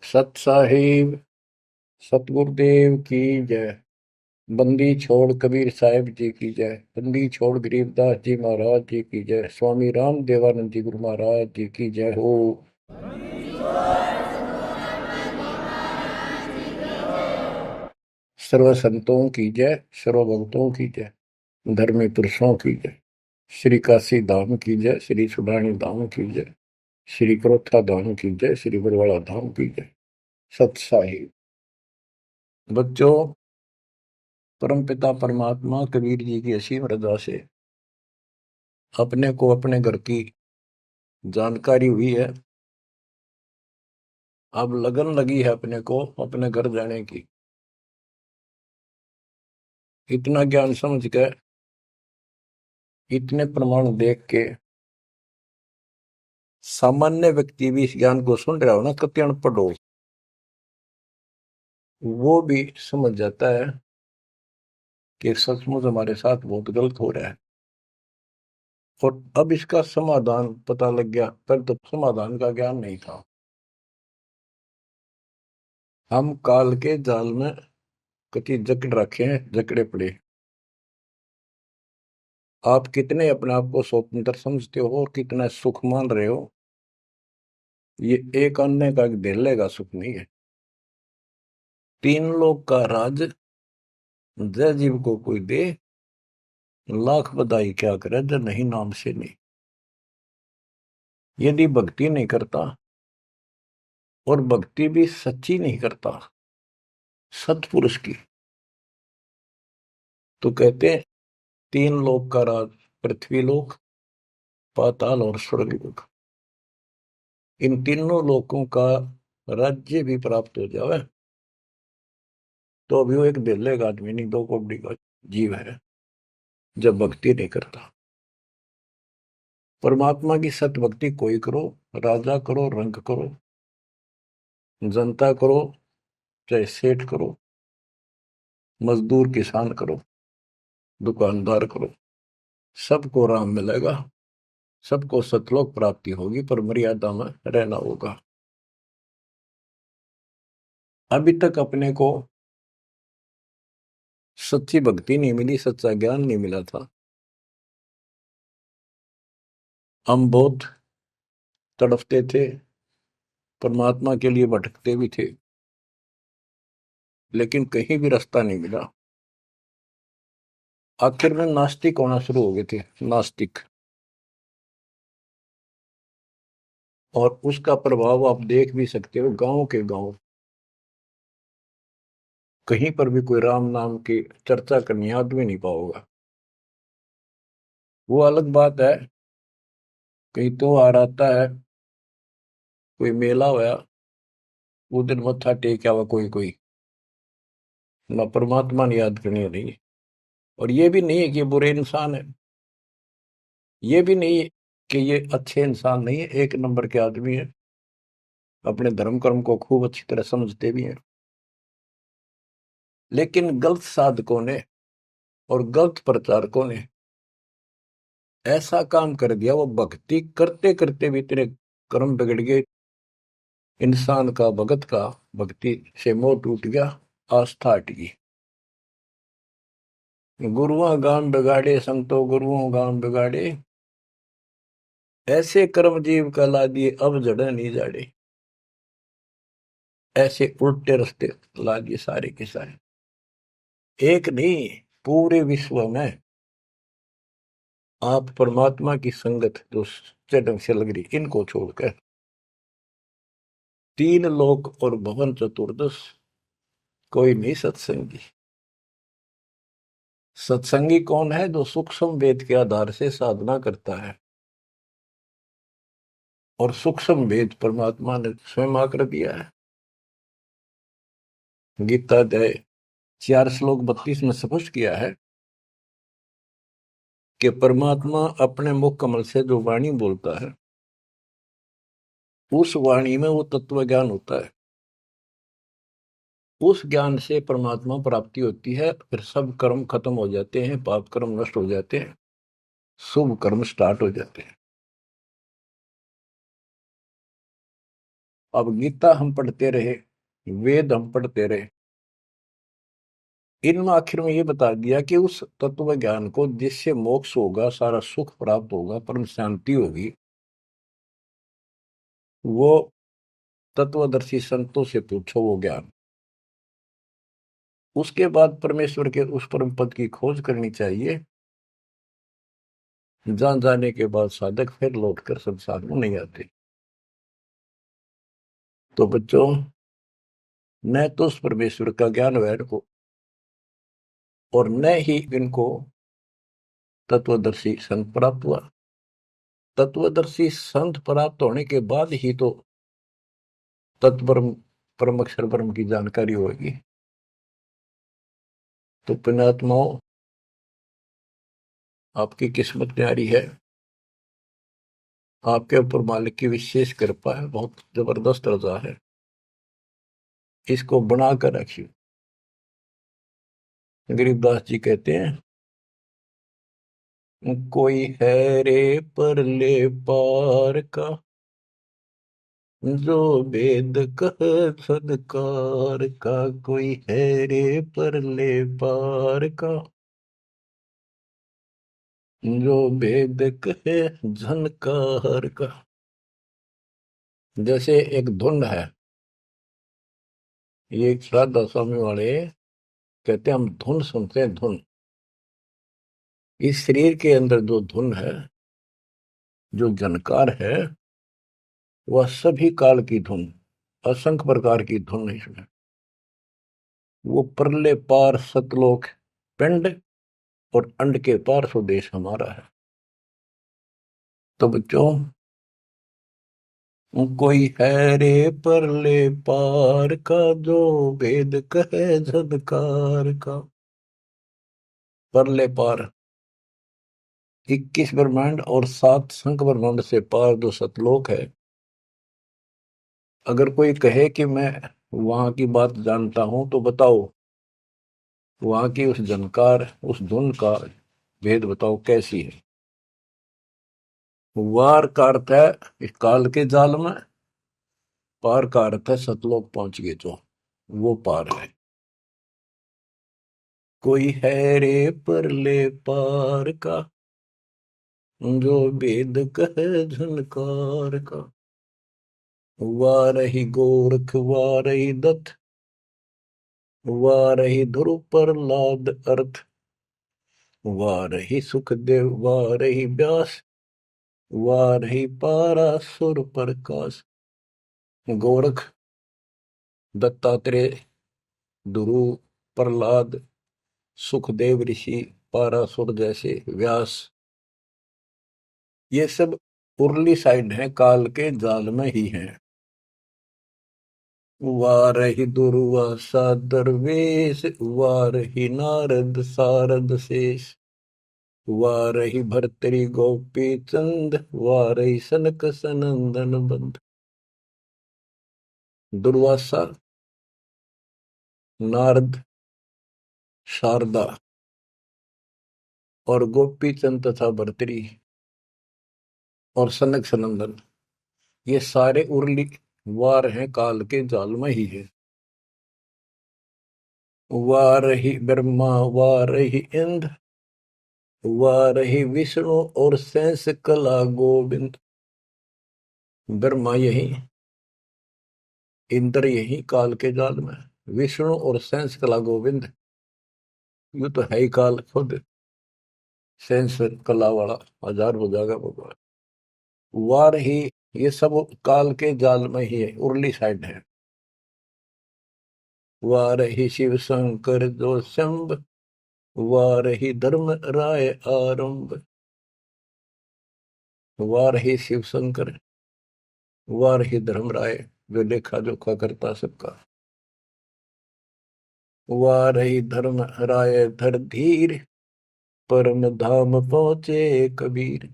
सत साहिब सतगुरुदेव की जय। बंदी छोड़ कबीर साहिब जी की जय। बंदी छोड़ गरीबदास जी महाराज जी की जय। स्वामी राम देवानंद जी गुरु महाराज जी की जय हो। सर्व संतों की जय, सर्व भक्तों की जय, धर्मी पुरुषों की जय। श्री काशी धाम की जय, श्री सुडानी धाम की जय, श्री क्रोथा धाम की जय, श्री बरवाड़ा धाम की जय। सत साहिब बच्चों, परमपिता परमात्मा कबीर जी की असीम रजा से अपने को अपने घर की जानकारी हुई है। अब लगन लगी है अपने को अपने घर जाने की। इतना ज्ञान समझ के, इतने प्रमाण देख के सामान्य व्यक्ति भी इस ज्ञान को सुन रहा हो ना, कति अनपढ़ हो, वो भी समझ जाता है कि सचमुच हमारे साथ बहुत गलत हो रहा है। और अब इसका समाधान पता लग गया, पर तो समाधान का ज्ञान नहीं था। हम काल के जाल में कति जकड़ रखे हैं, जकड़े पड़े। आप कितने अपने आप को स्वतंत्र समझते हो और कितना सुख मान रहे हो, ये एक अन्य का धेले का सुख नहीं है। तीन लोक का राज जय जीव को कोई दे, लाख बधाई क्या करे जब नहीं नाम से नहीं। यदि भक्ति नहीं करता, और भक्ति भी सच्ची नहीं करता सत्पुरुष की, तो कहते हैं तीन लोक का राज, पृथ्वी लोक, पाताल और स्वर्ग लोक, इन तीनों लोकों का राज्य भी प्राप्त हो जावे तो अभी वो एक दिल्ले का आदमी नहीं, दो कौड़ी का जीव है जब भक्ति नहीं करता। परमात्मा की सत्य भक्ति कोई करो, राजा करो, रंग करो, जनता करो, चाहे सेठ करो, मजदूर किसान करो, दुकानदार करो, सबको राम मिलेगा, सबको सतलोक प्राप्ति होगी, पर मर्यादा में रहना होगा। अभी तक अपने को सच्ची भक्ति नहीं मिली, सच्चा ज्ञान नहीं मिला था। हम बहुत तड़पते थे, परमात्मा के लिए भटकते भी थे, लेकिन कहीं भी रास्ता नहीं मिला। आखिर में नास्तिक होना शुरू हो गए थे, नास्तिक। और उसका प्रभाव आप देख भी सकते हो, गांव के गांव कहीं पर भी कोई राम नाम की चर्चा करनी आदमी नहीं पाओगा। वो अलग बात है, कहीं तो आ आता है, कोई मेला होया, वो दिन मत्था टेक आवा कोई कोई, ना परमात्मा ने याद करनी नहीं। और ये भी नहीं है कि ये बुरे इंसान है, ये भी नहीं है कि ये अच्छे इंसान नहीं है, एक नंबर के आदमी है, अपने धर्म कर्म को खूब अच्छी तरह समझते भी हैं। लेकिन गलत साधकों ने और गलत प्रचारकों ने ऐसा काम कर दिया, वो भक्ति करते करते भी तेरे कर्म बिगड़ गए। इंसान का, भगत का भक्ति से मोह टूट गया, आस्था हट गई। गुरुआ गान बिगाड़े, संतो गुरुओं गान बिगाड़े, ऐसे कर्म जीव का ला दिए अब जड़े नहीं जाड़े। ऐसे उल्टे रास्ते ला दिए सारे के सारे। एक नहीं, पूरे विश्व में आप परमात्मा की संगत जो सच्चे ढंग से लग रही, इनको छोड़कर तीन लोक और भवन चतुर्दश कोई नहीं सत्संगी। सत्संगी कौन है? जो सूक्ष्म वेद के आधार से साधना करता है, और सूक्ष्म वेद परमात्मा ने स्वयं आकर दिया है। गीता अध्याय 4 श्लोक 32 में स्पष्ट किया है कि परमात्मा अपने मुख कमल से जो वाणी बोलता है, उस वाणी में वो तत्व ज्ञान होता है। उस ज्ञान से परमात्मा प्राप्ति होती है, फिर सब कर्म खत्म हो जाते हैं, पाप कर्म नष्ट हो जाते हैं, शुभ कर्म स्टार्ट हो जाते हैं। अब गीता हम पढ़ते रहे, वेद हम पढ़ते रहे, इनमें आखिर में ये बता दिया कि उस तत्व ज्ञान को जिससे मोक्ष होगा, सारा सुख प्राप्त होगा, परम शांति होगी, वो तत्वदर्शी संतों से पूछो वो ज्ञान। उसके बाद परमेश्वर के उस परम पद की खोज करनी चाहिए, जहां जाने के बाद साधक फिर लौटकर संसार में नहीं आते। तो बच्चों, न तो उस परमेश्वर का ज्ञान वैर को, और न ही इनको तत्वदर्शी संत प्राप्त हुआ। तत्वदर्शी संत प्राप्त होने के बाद ही तो तत्परम परम अक्षर ब्रह्म की जानकारी होगी। तो पुण्यात्माओं, आपकी किस्मत न्यारी है, आपके ऊपर मालिक की विशेष कृपा है, बहुत जबरदस्त रजा है, इसको बना कर रखिए। गरीबदास जी कहते हैं, कोई है रे परले पार का, जो वेद कह सदकार का। कोई है रे परले पार का, जो वेद कहे झनकार का। जैसे एक धुन है, ये एक श्राद्ध स्वामी वाले कहते हैं, हम धुन सुनते हैं, धुन। इस शरीर के अंदर जो धुन है, जो झनकार है, वह सभी काल की धुन, असंख्य प्रकार की धुन है इसमें। वो परले पार सतलोक पिंड और अंड के पार स्वदेश हमारा है। तो बच्चों, कोई है रे परले पार का, जो वेद कहे झनकार का। परले पार 21 ब्रह्मांड और 7 संख ब्रह्मांड से पार जो सतलोक है, अगर कोई कहे कि मैं वहां की बात जानता हूं, तो बताओ वहां की उस झनकार, उस धुन का भेद बताओ कैसी है। वार का अर्थ है इस काल के जाल में, पार का अर्थ है सतलोक पहुंच गए जो, वो पार है। कोई है रे परले पार का, जो वेद कहे झनकार का। वारही गोरख वारही दत्त, वारही ध्रुव प्रहलाद अर्थ। वारही सुखदेव वारही व्यास, वारही पारासुर प्रकाश। गोरख, दत्तात्रेय, ध्रुव, प्रहलाद, सुखदेव ऋषि, पारासुर जैसे, व्यास, ये सब उर्ली साइड है, काल के जाल में ही है। वारही दुर्वासा दरवेश, वारही नारद सारद शेष। वारही भर्तरी गोपी चंद, वारही सनक सनंदन बंद। दुर्वासा, नारद, शारदा और गोपी चंद तथा भर्तरी और सनक सनंदन, ये सारे उर्ली वार हैं, काल के जाल में ही है। वारही ब्रह्मा वारही इंद्र, वारही विष्णु और शेष कला गोविंद। ब्रह्मा यही, इंद्र यही काल के जाल में, विष्णु और शेष कला गोविंद, ये तो है ही काल खुद, शेष कला वाला, हजार हो जाएगा भगवान। वार ही, ये सब काल के जाल में ही है, उर्ली साइड है। वार ही शिव शंकर जो शंभ, वार ही धर्म राय आरंभ। वार ही शिव शंकर, वार ही धर्म राय, जो लेखा जोखा करता सबका। वार ही धर्म राय धर धीर, परम धाम पहुंचे कबीर।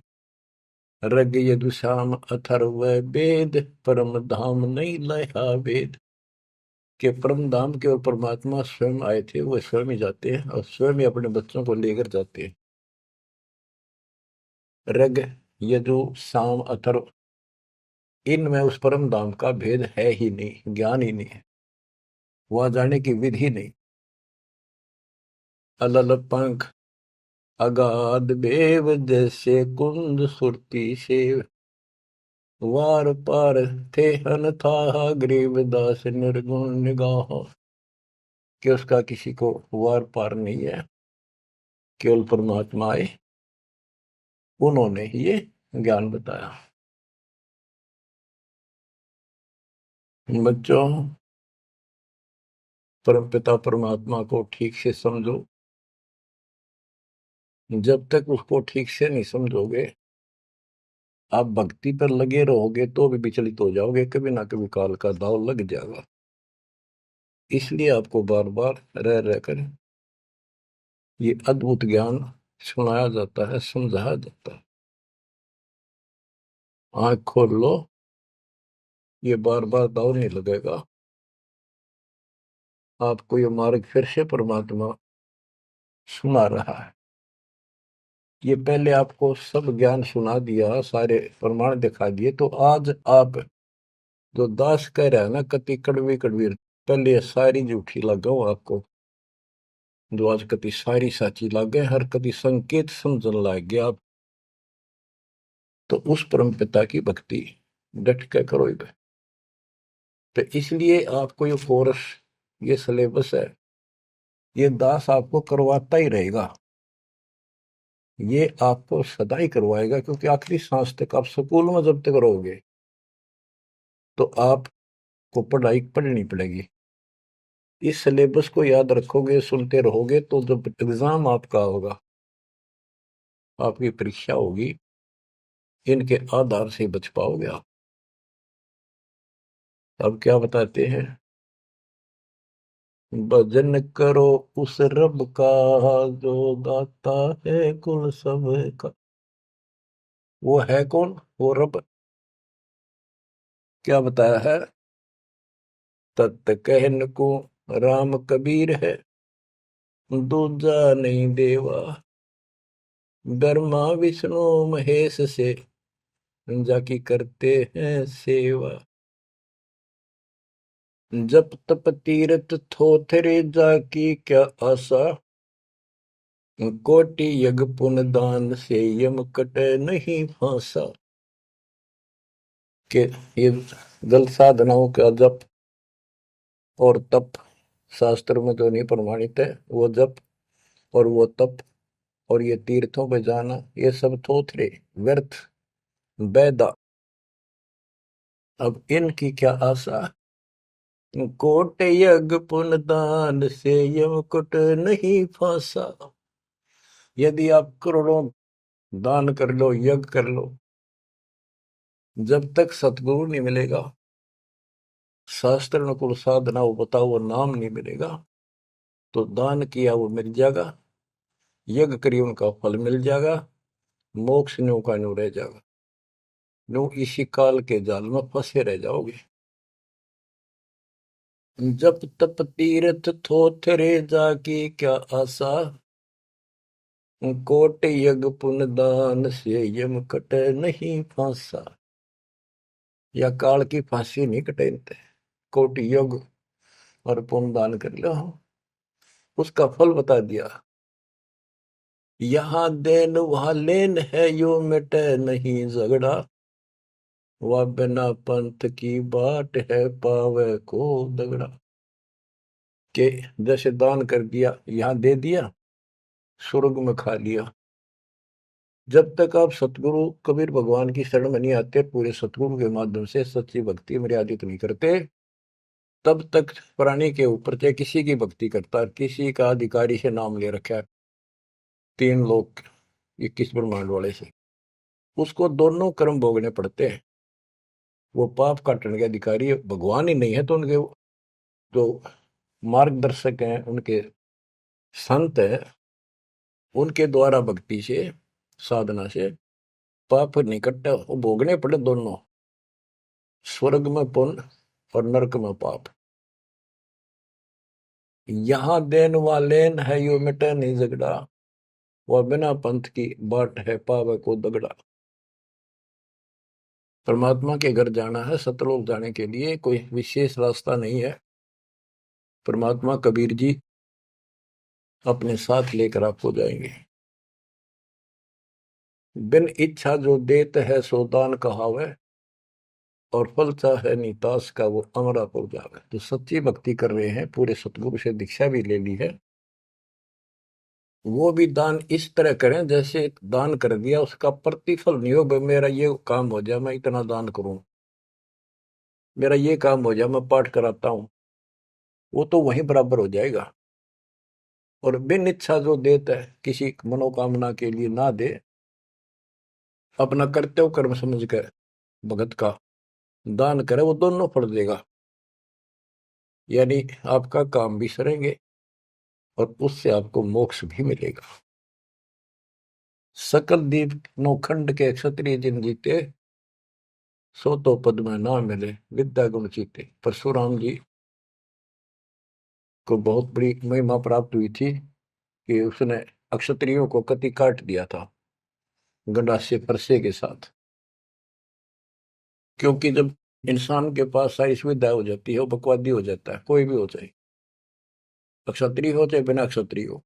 रग यदुश्याम अथर्व वेद, परम धाम नहीं लया वेद। के परम धाम के और परमात्मा स्वयं आए थे, वो स्वयं ही जाते हैं और स्वयं ही अपने बच्चों को लेकर जाते हैं। रग, यजु, साम, अथर्व, इनमें उस परम धाम का भेद है ही नहीं, ज्ञान ही नहीं है, वहां जाने की विधि नहीं। अलल पंख अगाध बेव जैसे कुंद सुरती से, वार पार थे हन था गरीबदास निर्गुण निगाह। कि उसका किसी को वार पार नहीं है, केवल परमात्मा आए, उन्होंने ही ये ज्ञान बताया। बच्चों, परमपिता परमात्मा को ठीक से समझो। जब तक उसको ठीक से नहीं समझोगे, आप भक्ति पर लगे रहोगे तो भी विचलित हो जाओगे, कभी ना कभी काल का दाव लग जाएगा। इसलिए आपको बार बार रह रहकर ये अद्भुत ज्ञान सुनाया जाता है, समझाया जाता है। आंख खोल लो, ये बार बार दाव नहीं लगेगा। आपको ये मार्ग फिर से परमात्मा सुना रहा है। ये पहले आपको सब ज्ञान सुना दिया, सारे प्रमाण दिखा दिए, तो आज आप जो दास कह रहा है ना, कति कड़वी कड़वी, पहले ये सारी झूठी लगाओ आपको, जो आज कति सारी साची लागे, हर कति संकेत समझन लाग गया आप। तो उस परम पिता की भक्ति डट के करो। तो इसलिए आपको ये कोर्स, ये सिलेबस है, ये दास आपको करवाता ही रहेगा, ये आपको सदा ही करवाएगा, क्योंकि आखिरी सांस तक आप स्कूल में जब तक रहोगे तो आपको पढ़ाई पढ़नी पड़ेगी। इस सिलेबस को याद रखोगे, सुनते रहोगे, तो जब एग्जाम आपका होगा, आपकी परीक्षा होगी, इनके आधार से बच पाओगे आप। अब क्या बताते हैं, भजन करो उस रब का जो दाता है कुल सब का। वो है कौन? वो रब। क्या बताया है? तत् कहन को राम कबीर है, दूजा नहीं देवा, ब्रह्मा विष्णु महेश से जाकी करते हैं सेवा। जप तप तीरथ थोथरे जाकी क्या आशा, कोटि यज्ञ पुण्य दान से यम कटे नहीं फांसा। के ये जल साधनाओं का जप और तप शास्त्र में जो नहीं प्रमाणित है, वो जप और वो तप और ये तीर्थों पे जाना, ये सब थोथरे व्यर्थ बैदा। अब इनकी क्या आशा? कोट यज्ञ पुण्य दान से यम कुट नहीं फांसा। यदि आप करोड़ों दान कर लो, यज्ञ कर लो, जब तक सतगुरु नहीं मिलेगा, शास्त्र अनुकूल साधना वो बताओ वो नाम नहीं मिलेगा, तो दान किया वो मिल जाएगा, यज्ञ करिए उनका फल मिल जाएगा, मोक्ष न्यू का न्यू रह जाएगा, न्यू इसी काल के जाल में फंसे रह जाओगे। जप तप तीर्थ थोथरे जाकी क्या आशा, कोट यज्ञ पुण्य दान से यम कटे नहीं फांसा। या काल की फांसी नहीं कटेते, कोटि यज्ञ और पुण्य दान कर लो, उसका फल बता दिया। यहाँ देन वहां लेन है, यो मिटे नहीं झगड़ा, वह बिना पंथ की बाट है पावे को दगड़ा। के जैसे दान कर दिया, यहाँ दे दिया, स्वर्ग में खा लिया। जब तक आप सतगुरु कबीर भगवान की शरण में नहीं आते, पूरे सतगुरु के माध्यम से सच्ची भक्ति मर्यादित नहीं करते, तब तक प्राणी के ऊपर चाहे किसी की भक्ति करता है, किसी का अधिकारी से नाम ले रखा है, 3 लोग 21 ब्रह्मांड वाले से, उसको दोनों कर्म भोगने पड़ते हैं। वो पाप काटने के अधिकारी भगवान ही नहीं है, तो उनके जो मार्गदर्शक हैं, उनके संत है, उनके द्वारा भक्ति से, साधना से पाप नहीं कटता, वो भोगने पड़े दोनों, स्वर्ग में पुण्य और नरक में पाप। यहाँ देन वालेन है, यो मिटे नहीं झगड़ा, वह बिना पंथ की बाट है पावे को दगड़ा। परमात्मा के घर जाना है, सतलोक जाने के लिए कोई विशेष रास्ता नहीं है। परमात्मा कबीर जी अपने साथ लेकर आपको जाएंगे। बिन इच्छा जो देत है सो दान कहावे, और फल चाहे नितास का वो अमरापुर जावे। जो सच्ची भक्ति कर रहे हैं, पूरे सतगुरु से दीक्षा भी ले ली है, वो भी दान इस तरह करें जैसे दान कर दिया उसका प्रतिफल नहीं हो। भाई मेरा ये काम हो जाए मैं इतना दान करूं, मेरा ये काम हो जाए मैं पाठ कराता हूं, वो तो वहीं बराबर हो जाएगा। और बिन इच्छा जो देता है, किसी मनोकामना के लिए ना दे, अपना कर्तव्य कर्म समझ कर भगत का दान करे, वो दोनों फल देगा। यानी आपका काम भी सरेंगे और उससे आपको मोक्ष भी मिलेगा। सकल दीप नौखंड के क्षत्रिय जिन जीते, सो तो पद में ना मिले विद्या गुण जीते। परशुराम जी को बहुत बड़ी महिमा प्राप्त हुई थी कि उसने अक्षत्रियों को कति काट दिया था गंडासे फरसे के साथ। क्योंकि जब इंसान के पास सारी सुविधा हो जाती है, वो बकवादी हो जाता है, कोई भी हो चाहे, अक्षत्रिय हो चाहे बिना अक्षत्रिय हो।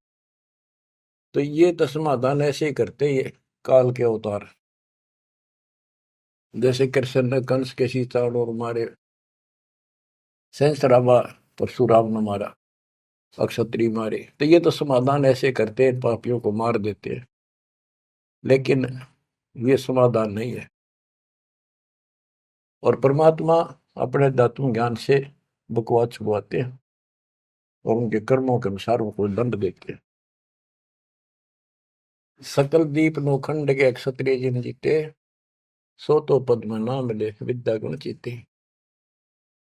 तो ये समाधान ऐसे ही करते, ये काल के अवतार। जैसे कृष्ण ने कंस के सीताड़ और मारे, सहस्रावा परशुराम ने मारा, अक्षत्रिय मारे, तो ये तो समाधान ऐसे करते हैं, पापियों को मार देते हैं। लेकिन ये समाधान नहीं है। और परमात्मा अपने दातुन ज्ञान से बकवाद छुड़वाते हैं और उनके कर्मों के अनुसार उनको दंड देते हैं। सकल दीप नौखंड के क्षत्रिय जिन जीते, सो तो पद में ना मिले विद्या गुण जीते।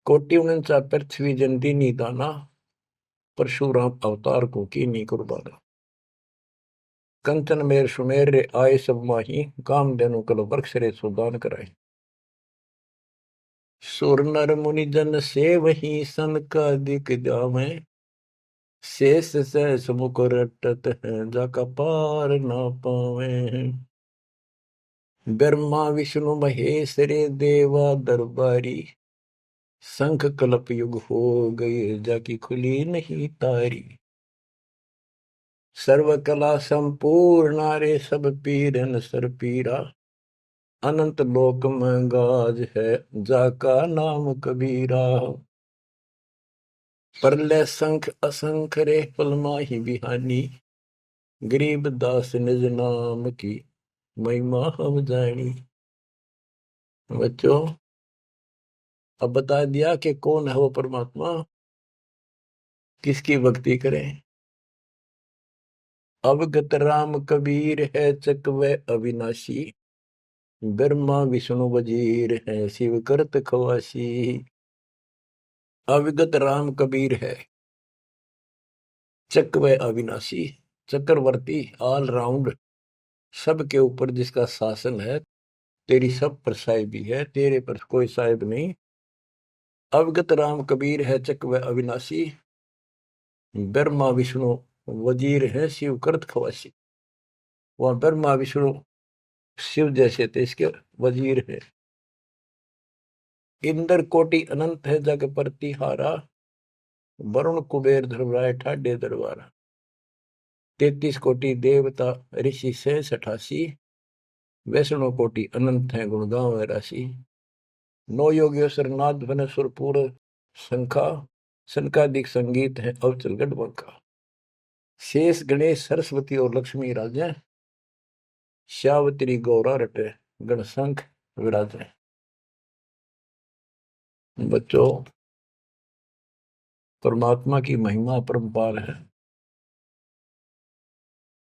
कोटि उनचा पृथ्वी जन दीनी दाना, परशुराम अवतार को कीनी कुर्बाना। कंचन मेर सुमेर रे आए सब माही, काम देनु कल वृक्ष रे सुदान कराए। सुर नर मुनि जन से वही सन का दिख जावे, शेष सहस मुख रटत है जाका पार ना पावे। ब्रह्मा विष्णु महेश रे देवा दरबारी, शंख कल्प युग हो गए जाकी खुली नहीं तारी। सर्व कला संपूर्ण रे सब पीरन सर पीरा, अनंत लोक में गाज है जाका नाम कबीरा। परले संख असंख रे पल माही बिहानी, गरीब दास निज नाम की महिमा हम जानी। बच्चों, अब बता दिया कि कौन है वो परमात्मा, किसकी भक्ति करें। अवगत राम कबीर है चकवे अविनाशी, ब्रह्मा विष्णु वजीर है शिव करत खवासी। अविगत राम कबीर है, चकवे अविनाशी, चक्रवर्ती, ऑल राउंड, सबके ऊपर जिसका शासन है, तेरी सब पर साहिबी है, तेरे पर कोई साहिब नहीं। अवगत राम कबीर है चकवे अविनाशी, ब्रह्मा विष्णु वजीर है शिव करत खवासी। वह ब्रह्मा विष्णु शिव जैसे थे, इसके वजीर है। इंद्र कोटि अनंत है जग प्रतिहारा, वरुण कुबेर धर्मराय ठाडे दरबारा। 33 कोटि देवता ऋषि से 88, वैष्णव कोटि अनंत है गुण गाँव राशि। नौ योगेश्वर नाद वन सुरपुर शंखा, शंकादिक संगीत है अवचल गढ़। शेष गणेश सरस्वती और लक्ष्मी राजे, श्यावत्री गौरा रटे गणशंख विराजे। बच्चों, परमात्मा की महिमा अपरंपार है।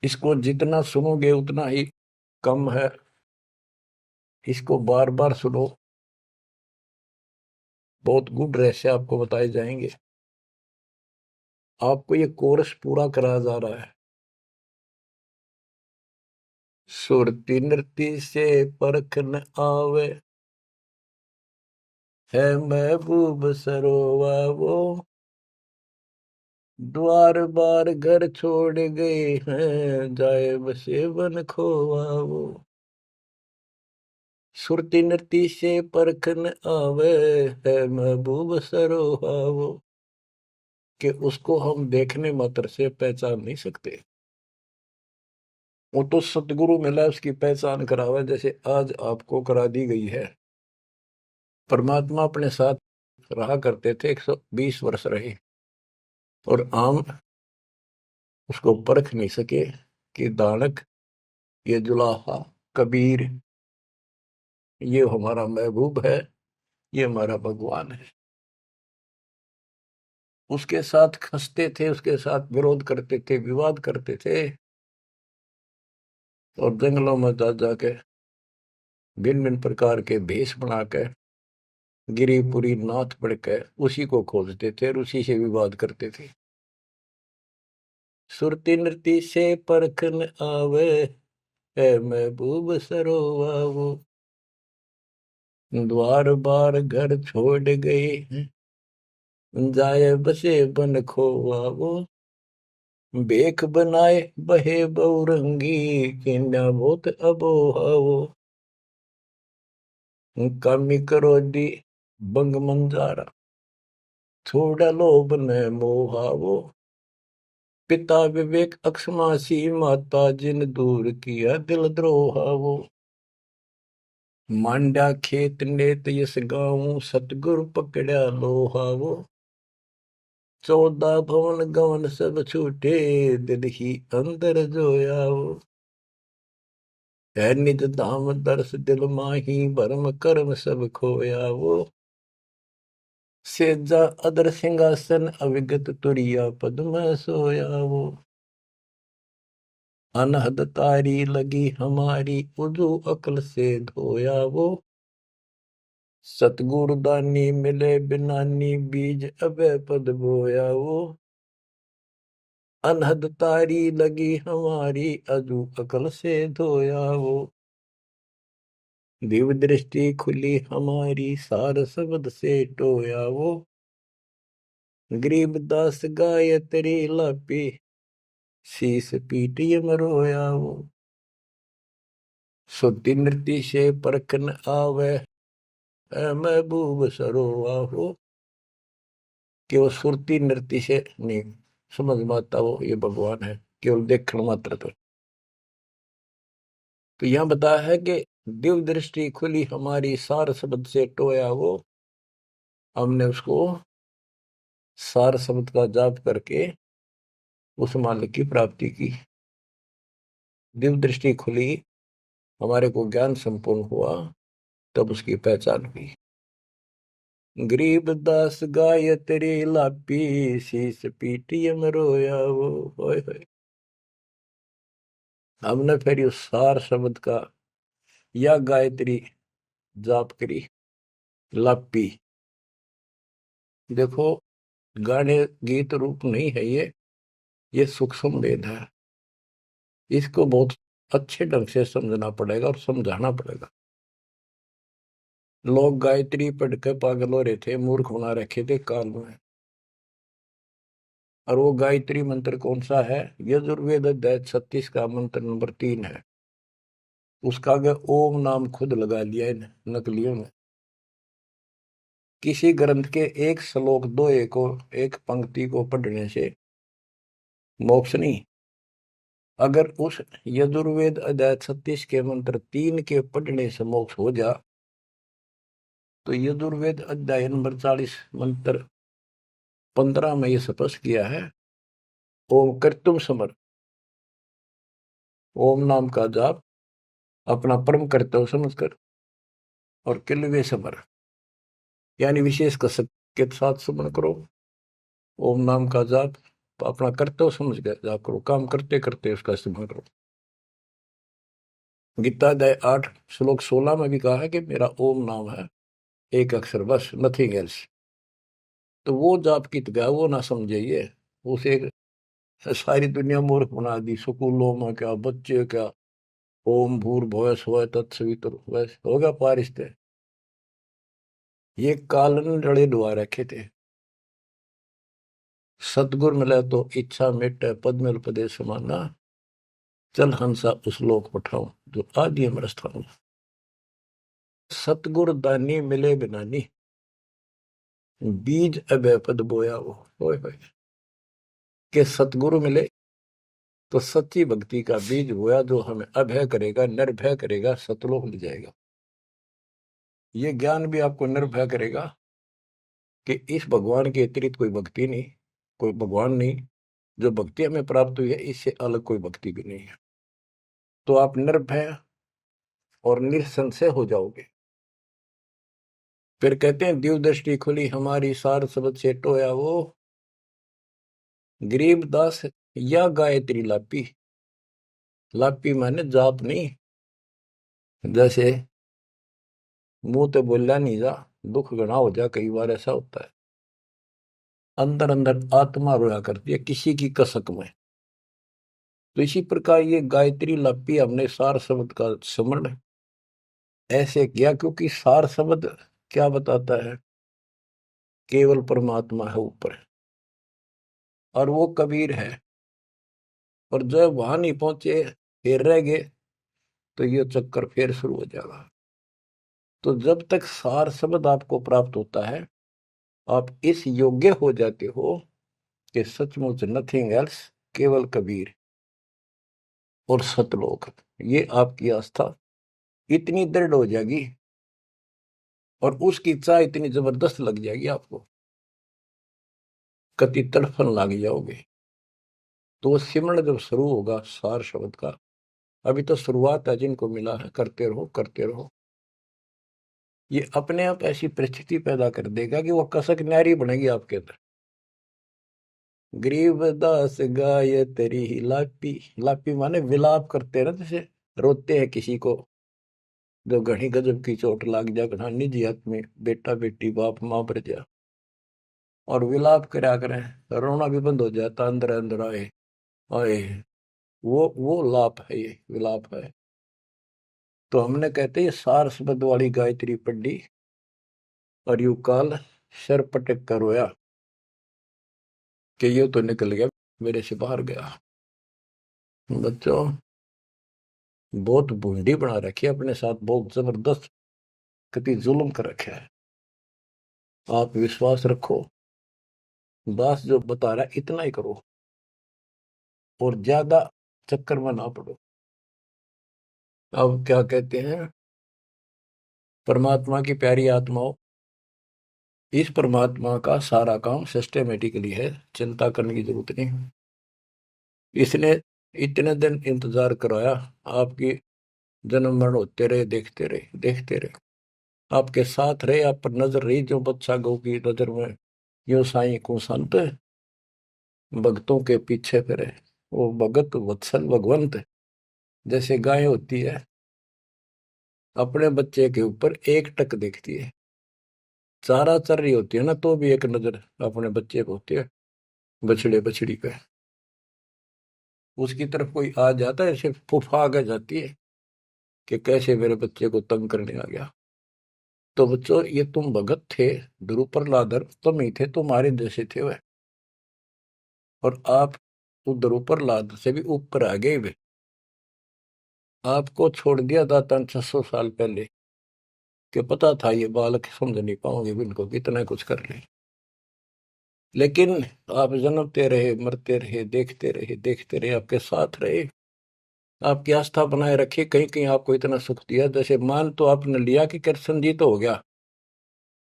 इसको जितना सुनोगे उतना ही कम है। इसको बार बार सुनो, बहुत गुड रहस्य आपको बताए जाएंगे। आपको ये कोर्स पूरा कराया जा रहा है। सुरती नृत्य से परख न आवे, है महबूब सरोवा वो, द्वार बार घर छोड़ गए हैं, जाए बसे बन खोवा वो। सुरती नृती से परखन आवे, है महबूब सरोहावो, कि उसको हम देखने मात्र से पहचान नहीं सकते। वो तो सतगुरु मिला उसकी पहचान करावे, जैसे आज आपको करा दी गई है। परमात्मा अपने साथ रहा करते थे, 120 वर्ष रहे, और आम उसको परख नहीं सके कि दानक, ये जुलाहा, कबीर, ये हमारा महबूब है, ये हमारा भगवान है। उसके साथ खसते थे, उसके साथ विरोध करते थे, विवाद करते थे, और जंगलों में जा जाके भिन्न भिन्न प्रकार के भेष बनाकर, गिरिपुरी नाथ पढ़कर उसी को खोजते थे और उसी से विवाद करते थे। सुरती नृती से परखन आवे, है महबूब सरोवावो, द्वार बार घर छोड़ गए, जाए बसे बन खोवावो, बेख बनाए बहे बहुरंगी, किन्या बहुत अबोहावो, कामी क्रोधी बंग मंजारा, छोड़ा लोभ न मोहावो, पिता विवेक अक्षमासी, माता जिन दूर किया दिल द्रोहावो, मांडा खेत नेत यस गाऊं, सतगुरु पकड़ा लोहावो, 14 भवन गवन सब छूटे, दिल ही अंदर जोयावो, है निज धाम दर्श दिल माही, भरम कर्म सब खोयावो, सेजा अदर सिंहासन अविगत तुरिया पद्म सोयावो, अनहद तारी लगी हमारी, उजू अकल से धोयावो, सतगुरु दानी मिले बिनानी, बीज अभय पद बोयावो, अनहद तारी लगी हमारी, अजू अकल से धोयावो, दिव्य दृष्टि खुली हमारी, सार शब्द से टोयावो, गरीब दास गायत्री लापी, शीस पीटिय मरोयावो, सुती नृत्य से परखन आवे, महबूब सरोवाहो, कि वो सुरती नृत्य से नहीं समझ में आता वो ये भगवान है, केवल देखण मात्र पर। तो यहां बताया है कि दिव्य दृष्टि खुली हमारी, सार शब्द से टोया वो, हमने उसको सार शब्द का जाप करके उस मालिक की प्राप्ति की। दिव्य दृष्टि खुली, हमारे को ज्ञान संपूर्ण हुआ, तब उसकी पहचान हुई। गरीब दास गायत्री लापी, शीस पीटियम रोया वो, होय होय। हमने फिर उस सार शब्द का या गायत्री जाप करी, लापी। देखो, गाने गीत रूप नहीं है ये सूक्ष्म वेद है। इसको बहुत अच्छे ढंग से समझना पड़ेगा और समझाना पड़ेगा। लोग गायत्री पढ़ के पागल हो रहे थे, मूर्ख बना रखे थे काल में। और वो गायत्री मंत्र कौन सा है? यजुर्वेद अध्याय 36 का मंत्र नंबर 3 है। उसका आगे ओम नाम खुद लगा लिया इन नकलियों ने। किसी ग्रंथ के एक श्लोक दो एक पंक्ति को पढ़ने से मोक्ष नहीं। अगर उस यजुर्वेद अध्याय 36 के मंत्र 3 के पढ़ने से मोक्ष हो जा, तो यजुर्वेद अध्याय नंबर 40 मंत्र 15 में यह स्पष्ट किया है, ओम कर्तुम समर, ओम नाम का जाप अपना परम कर्तव्य समझकर, और किलवे समर यानी विशेष कसक के साथ सुमन करो। ओम नाम का जाप अपना कर्तव्य समझ कर जाप करो, काम करते करते उसका स्मरण करो। गीता अध्याय 8 श्लोक 16 में भी कहा है कि मेरा ओम नाम है, एक अक्षर बस, नथिंग एल्स। तो वो जाप की गया वो ना समझिए, उसे सारी दुनिया मूर्ख बना दी। स्कूलों में क्या, बच्चे क्या, ओम भूर्भुवः स्वः तत्सवितुर्वरेण्यं होगा पारिस्ते, ये कालन रड़े डुआ रखे थे। सतगुर मिले तो इच्छा मिटे, पद मिल पदे समाना, चल हंसा उस लोक पठाऊं, जो आदि अमर स्थान। सतगुर दानी मिले बिनानी, बीज अभय पद बोया वो। होय होय, के सतगुरु मिले तो सच्ची भक्ति का बीज बोया, जो हमें अभय करेगा, निर्भय करेगा, सतलोक ले जाएगा। ये ज्ञान भी आपको निर्भय करेगा कि इस भगवान के अतिरिक्त कोई भक्ति नहीं, कोई भगवान नहीं। जो भक्ति हमें प्राप्त हुई है, इससे अलग कोई भक्ति भी नहीं है। तो आप निर्भय और निसंशय हो जाओगे। फिर कहते हैं, दिव्य दृष्टि खुली हमारी, सार शब्द से टोया वो, गरीबदास या गायत्री लापी। लापी माने जाप नहीं, जैसे मुंह तो बोला नहीं जा, दुख गणा हो जा, कई बार ऐसा होता है, अंदर अंदर आत्मा रोया करती है किसी की कसक में। तो इसी प्रकार ये गायत्री लापी हमने सार शब्द का स्मरण ऐसे किया, क्योंकि सार शब्द क्या बताता है, केवल परमात्मा है ऊपर, और वो कबीर है। और जब वहां नहीं पहुंचे, फिर रह गए, तो ये चक्कर फिर शुरू हो जाएगा। तो जब तक सार शब्द आपको प्राप्त होता है, आप इस योग्य हो जाते हो कि सचमुच नथिंग एल्स, केवल कबीर और सतलोक। ये आपकी आस्था इतनी दृढ़ हो जाएगी और उसकी चाह इतनी जबरदस्त लग जाएगी आपको, कति तड़फन लग जाओगे। तो वो सिमरण जब शुरू होगा सार शब्द का, अभी तो शुरुआत है, जिनको मिला है करते रहो करते रहो, ये अपने आप ऐसी परिस्थिति पैदा कर देगा कि वो कसक न्यारी बनेगी आपके अंदर। गरीबदास गाय तेरी ही लापी, लापी माने विलाप करते हैं ना, जैसे रोते हैं किसी को जो घनी गजब की चोट लाग जा, घना निजी हाथ में, बेटा बेटी बाप माँ पर जा, और विलाप करा करें, रोना भी बंद हो जाता, अंदर अंदर आए आए, वो लाप है, ये विलाप है। तो हमने कहते हैं सार शब्द वाली गायत्री पढ़ी और यू काल सर पटक कर रोया कि ये तो निकल गया, मेरे से बाहर गया। बच्चों, बहुत बूंदी बना रखी है अपने साथ, बहुत जबरदस्त, कति जुल्म कर रखा है। आप विश्वास रखो, दास जो बता रहा है इतना ही करो, और ज्यादा चक्कर में ना पड़ो। अब क्या कहते हैं, परमात्मा की प्यारी आत्माओं, इस परमात्मा का सारा काम सिस्टमेटिकली है, चिंता करने की जरूरत नहीं। इसने इतने दिन इंतजार कराया, आपकी जन्म मरण होते रहे, देखते रहे देखते रहे, आपके साथ रहे, आप पर नजर रही, जो बच्चा गौ की नजर में, यो साई को संत भक्तों के पीछे फिरे। वो भगत वत्सल भगवंत, जैसे गाय होती है अपने बच्चे के ऊपर एक टक देखती है, चारा चर रही होती है ना, तो भी एक नजर अपने बच्चे को होती है, बछड़े बछड़ी पे। उसकी तरफ कोई आ जाता है, ऐसे फुफा के जाती है कि कैसे मेरे बच्चे को तंग करने आ गया। तो बच्चों, ये तुम भगत थे, ध्रुव प्रहलादर तुम ही थे, तुम्हारे जैसे थे वह, और आप तो ध्रुव प्रहलाद से भी ऊपर आ गए वे। आपको छोड़ दिया था 600 साल पहले, कि पता था ये बालक समझ नहीं पाओगे, इनको कितना कुछ कर ले, लेकिन आप जन्मते रहे, मरते रहे, देखते रहे, आपके साथ रहे, आपकी आस्था बनाए रखी, कहीं कहीं आपको इतना सुख दिया। जैसे मान तो आपने लिया कि कृष्ण जी तो हो गया,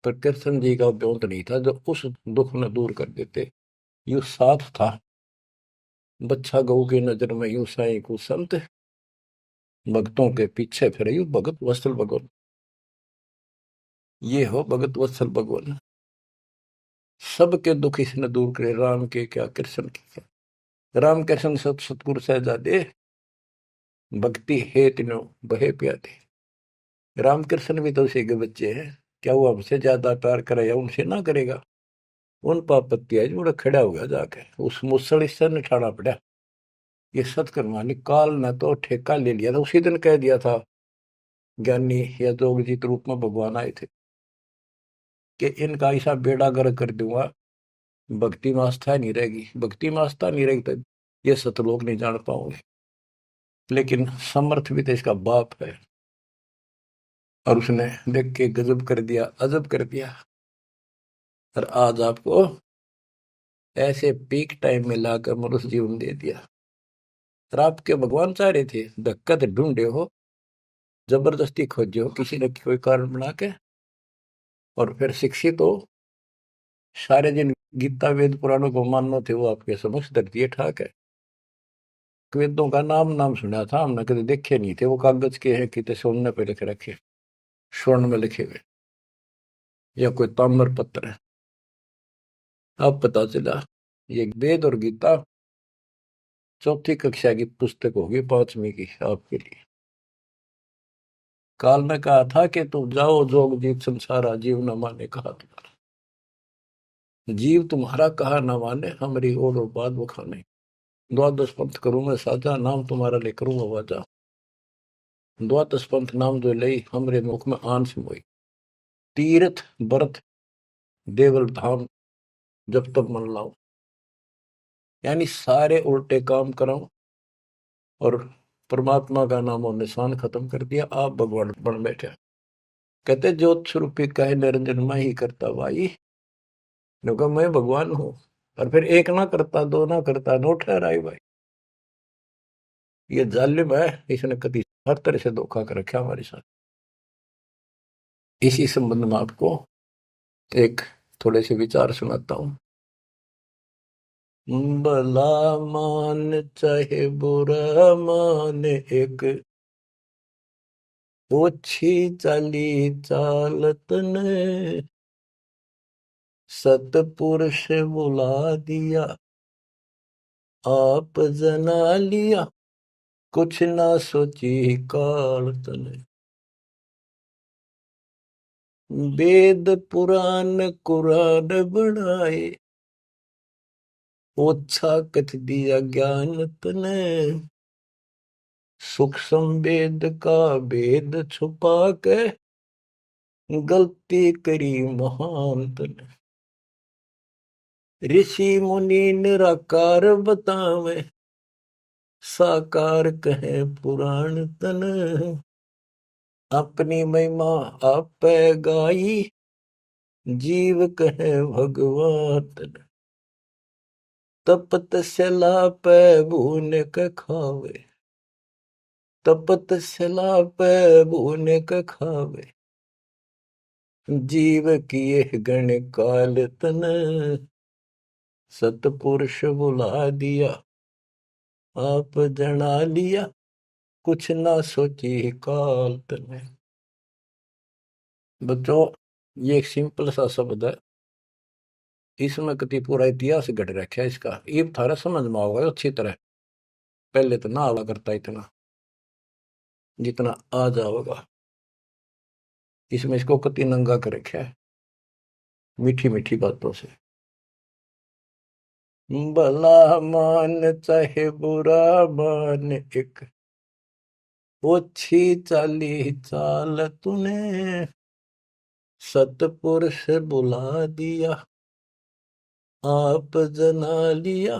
पर कृष्ण जी का ब्योंत नहीं था जो उस दुख न दूर कर देते। यू साथ था, बच्चा गऊ की नजर में यूं साई को संत, भक्तों के पीछे फिरे यू भगत वत्सल भगवान। ये हो भगत वत्सल भगवान, सबके दुख इसने दूर करे, राम के क्या कृष्ण के क्या। राम कृष्ण सब सतगुरु सहजादे, भक्ति है तीनों बहे प्यादे। रामकृष्ण भी तो उसी के बच्चे हैं, क्या वो हमसे ज्यादा प्यार करेगा, उनसे ना करेगा। उन पापत्ती है जो खड़ा हुआ जाके, उस मुसल से निठाना पड़ा। ये सतकर्मानी काल ने तो ठेका ले लिया था, उसी दिन कह दिया था ज्ञानी या जोगजीत रूप में भगवान आए थे कि इनका ऐसा बेड़ा गर्क कर दूंगा, भक्ति में आस्था नहीं रहेगी, भक्ति में आस्था नहीं रहेगी तो ये सतलोक नहीं जान पाओगे। लेकिन समर्थ भी तो इसका बाप है, और उसने देख के गजब कर दिया, अजब कर दिया। और आज आपको ऐसे पीक टाइम में लाकर मनुष्य जीवन दे दिया। और आपके भगवान चाह रहे थे धक्का तो ढूंढे हो, जबरदस्ती खोजे हो किसी न कोई कारण बना के, और फिर शिक्षित हो, सारे जिन गीता वेद पुराणों को मानो थे वो आपके समक्ष धर दिए ठाक है। वेदों का नाम नाम सुना था हमने, कभी देखे नहीं थे। वो कागज के हैं, कितने सोने पे लिख रखे, स्वर्ण में लिखे हुए, या कोई ताम्र पत्र है। अब पता चला ये वेद और गीता चौथी कक्षा की पुस्तक होगी, पांचवी की आपके लिए। काल ने कहा था कि तुम जाओ जोग जीव संसारा, जीव न माने कहा तुम्हारा। जीव तुम्हारा कहा न माने, हमारी ओर और बात बखाने। द्वादश पंथ करूंगा साजा, नाम तुम्हारा ले करूंगा वाजा। द्वादश पंथ नाम जो लई, हमरे मुख में आन से मोई। तीर्थ व्रत देवल धाम, जब तक मन लाओ। यानी सारे उल्टे काम कराओ और परमात्मा का नाम और निशान खत्म कर दिया, आप भगवान बन बैठे। कहते ज्योत स्वरूपी कहे निरंजन मैं ही करता भाई। क्योंकि मैं भगवान हूं, और फिर एक ना करता, दो ना करता, नो ठहराई भाई। ये जालिम है, इसने कभी हर तरह से धोखा कर रखा हमारे साथ। इसी संबंध में आपको एक थोड़े से विचार सुनाता हूं। भला मान चाहे बुरा मान, एक ओछी चाली चालत ने। सतपुरुष बुला दिया, आप जना लिया, कुछ ना सोची काल तने। वेद पुराण कुरान बढ़ाए, ओछा कथ दिया ज्ञान तने। सूक्ष्म वेद का भेद छुपा के, गलती करी महान तने। ऋषि मुनि निराकार बतावे, साकार कहे पुराण तन। अपनी महिमा आप गाई, जीव कहे भगवान तन। तपत सला पे भून के खावे, तपत सला पे भून के खावे। जीव किए गण काल तन, सतपुरुष बुला दिया, आप जना लिया, कुछ ना सोची काल तने। बच्चों, ये एक सिंपल सा शब्द है, इसमें कति पूरा इतिहास घट रखा है इसका। ये थारा समझ में आओगे अच्छी तरह। पहले तो ना आवा करता इतना जितना आ जाओगा। इसमें इसको कति नंगा कर रखा है मीठी मीठी बातों से। भला मान चाहे बुरा मान, एक ओछी चाली चाल तूने। सतपुरुष बुला दिया, आप जना लिया,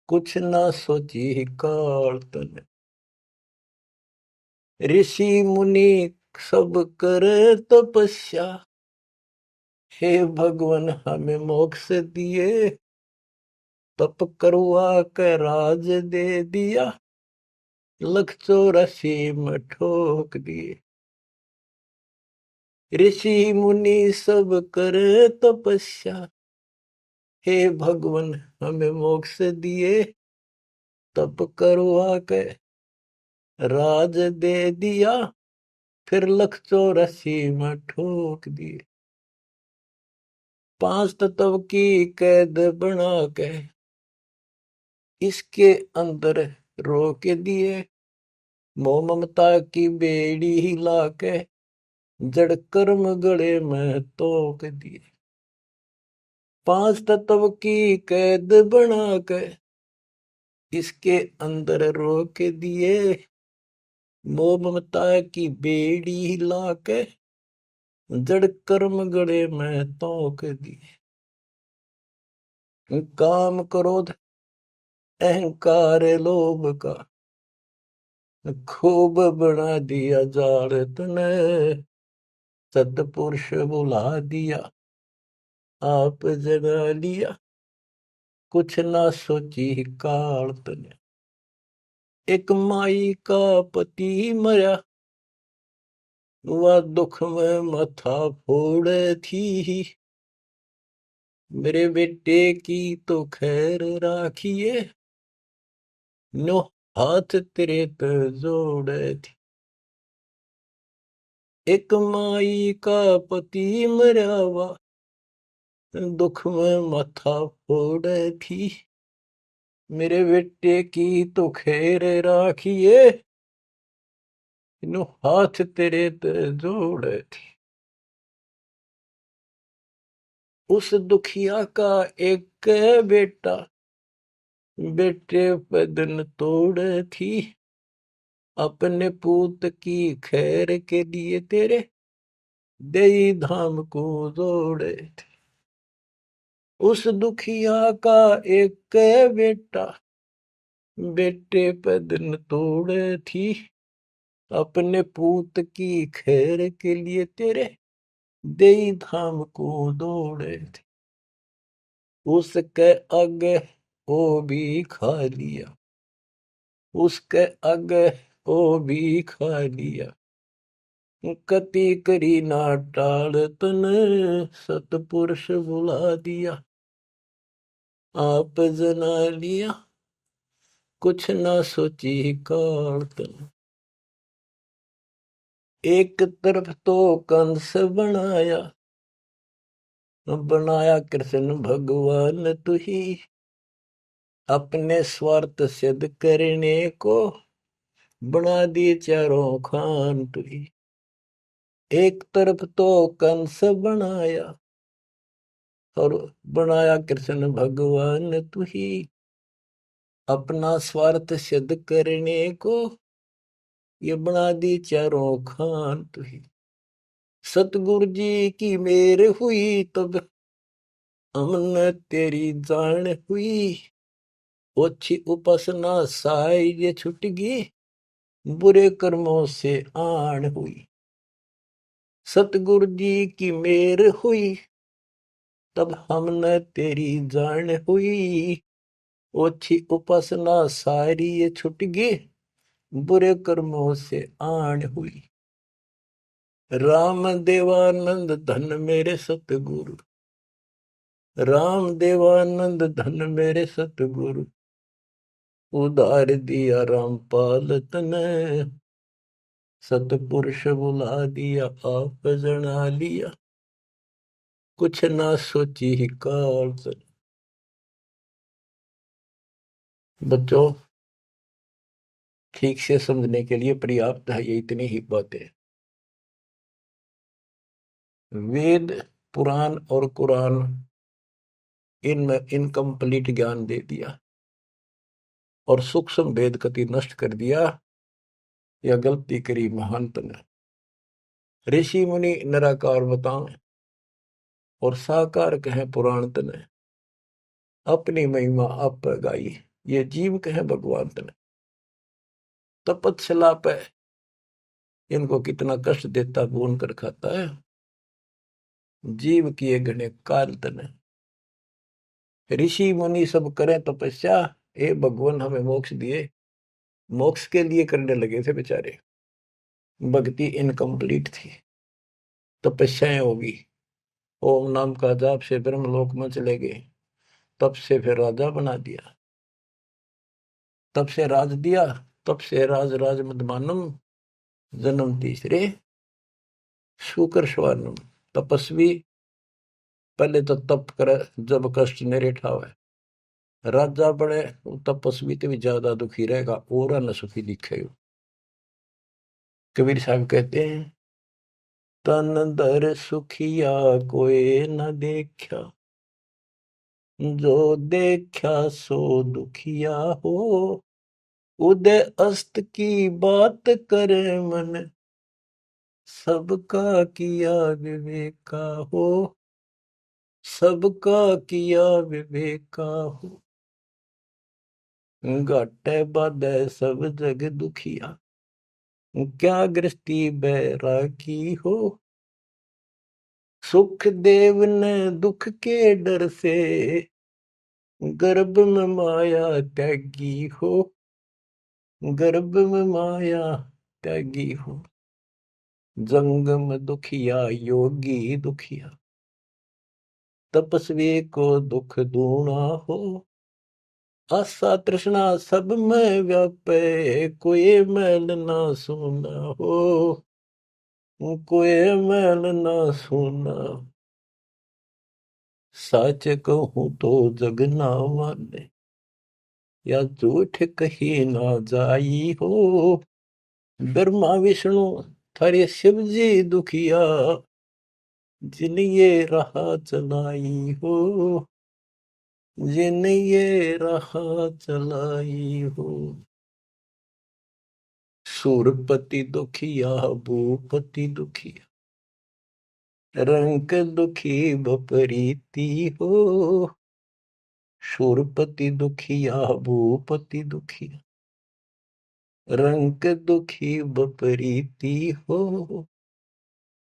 कुछ ना सोची काल तने। ऋषि मुनि सब करे तपस्या, हे भगवान हमें मोक्ष दिए। तप करवा के राज दे दिया, लख 84 में ठोक दिए। ऋषि मुनि सब करे तपस्या, हे भगवान हमें मोक्ष दिए। तप करवा के राज दे दिया, फिर लख 84 में ठोक दिए। 5 तत्व की कैद बना के, इसके अंदर रोक दिए। मोह ममता की बेड़ी हिला के, जड़ कर्म गले में तोक दिए। 5 तत्व की कैद बना के, इसके अंदर रोक दिए। मोह ममता की बेड़ी हिला के, जड़ कर्म गले में तोक दिए। काम क्रोध अहंकार लोभ का खूब बना दिया जाल तने, सतपुरुष बुला दिया, आप जगा लिया, कुछ ना सोची काल तने। एक माई का पति मरा, वह दुख में माथा फोड़े थी, मेरे बेटे की तो खैर राखिए, नो हाथ तेरे पे जोड़े थी। एक माई का पति मरा, वह दुख में माथा फोड़े थी, मेरे बेटे की तो खैर राखिए, नो हाथ तेरे पे जोड़े थी। उस दुखिया का एक बेटा, बेटे पे दिन तोड़े थी, अपने पूत की खैर के लिए तेरे देई धाम को जोड़े थे। उस दुखिया का एक बेटा, बेटे पे दिन तोड़े थी, अपने पूत की खैर के लिए तेरे देई धाम को दौड़े थे। उसके आगे ओ भी खा लिया, उसके आगे ओ भी खा लिया, कति करी ना टाल तने, सतपुरुष बुला दिया, आप जना लिया, कुछ ना सोची काल तने। एक तरफ तो कंस बनाया, बनाया कृष्ण भगवान तू ही, अपने स्वार्थ सिद्ध करने को बना दिए चारों खान तू ही। एक तरफ तो कंस बनाया, और बनाया कृष्ण भगवान तू ही, अपना स्वार्थ सिद्ध करने को ये बना दी चारों खान तू ही। सतगुरु जी की मेर हुई तब हमने तेरी जान हुई, ओछी उपासना साई छुट गई, बुरे कर्मों से आन हुई। सतगुरु जी की मेर हुई तब हमने तेरी जान हुई, ओछी उपासना सारी छुट गई, बुरे कर्मों से आन हुई। राम देवानंद धन मेरे सतगुरु, राम देवानंद धन मेरे सतगुरु, उधार दिया रामपाल तने, सतपुरुष बुला दिया, आप जना लिया, कुछ ना सोची ही काल तने। बच्चों, ठीक से समझने के लिए पर्याप्त है ये इतनी ही बातें। वेद, पुराण और कुरान, इनमें इनकम्प्लीट ज्ञान दे दिया और सूक्ष्म भेद कति नष्ट कर दिया, या गलती करी महांत ने। ऋषि मुनि निराकार बताएं और साकार कहें पुराण तने, अपनी महिमा आप गाई, ये जीव कहें भगवान तने। तपस्या पे इनको कितना कष्ट देता भून कर खाता है, जीव किए गणे काल तने। ऋषि मुनि सब करें तपस्या, हे भगवान हमें मोक्ष दिए, मोक्ष के लिए करने लगे थे बेचारे, भक्ति इनकम्प्लीट थी, तपस्याएं होगी, ओम नाम का जाप से ब्रह्मलोक में चले गए, तब से फिर राजा बना दिया, तब से राज दिया, तब से राज राज मदमानम, जन्म तीसरे शुकर स्वानम। तपस्वी पहले तो तप करे जब कष्ट निरे ठावे, राजा बड़े तपस्वी तो भी ज्यादा दुखी रहेगा और न सुखी दिखेगा। कबीर साहब कहते हैं, तन दर सुखिया कोई न देखा, जो देखा सो दुखिया हो, उदय अस्त की बात करे मन, सबका किया विवेका हो, सबका किया विवेका हो। घाटे बाधे सब जग दुखिया, क्या गृहस्थी बैरागी हो, सुख देव ने दुख के डर से, गर्भ में माया त्यागी हो, गर्भ में माया त्यागी हो। जंगम दुखिया योगी दुखिया, तपस्वी को दुख दूना हो। आशा तृष्णा सब में व्यापे, कोई मैल ना सुना हो, कोई मैल ना सुना। सच कहूं तो जग ना माने, या झूठ कही ना जाई हो। ब्रह्मा विष्णु थारे शिव जी दुखिया, जिन ये राह चलाई हो, जिन ये राह चलाई हो। सूरपति दुखिया भूपति दुखिया, रंक दुखी बपरीती हो। सूरपति दुखिया भूपति दुखिया, रंक दुखी बपरीती हो।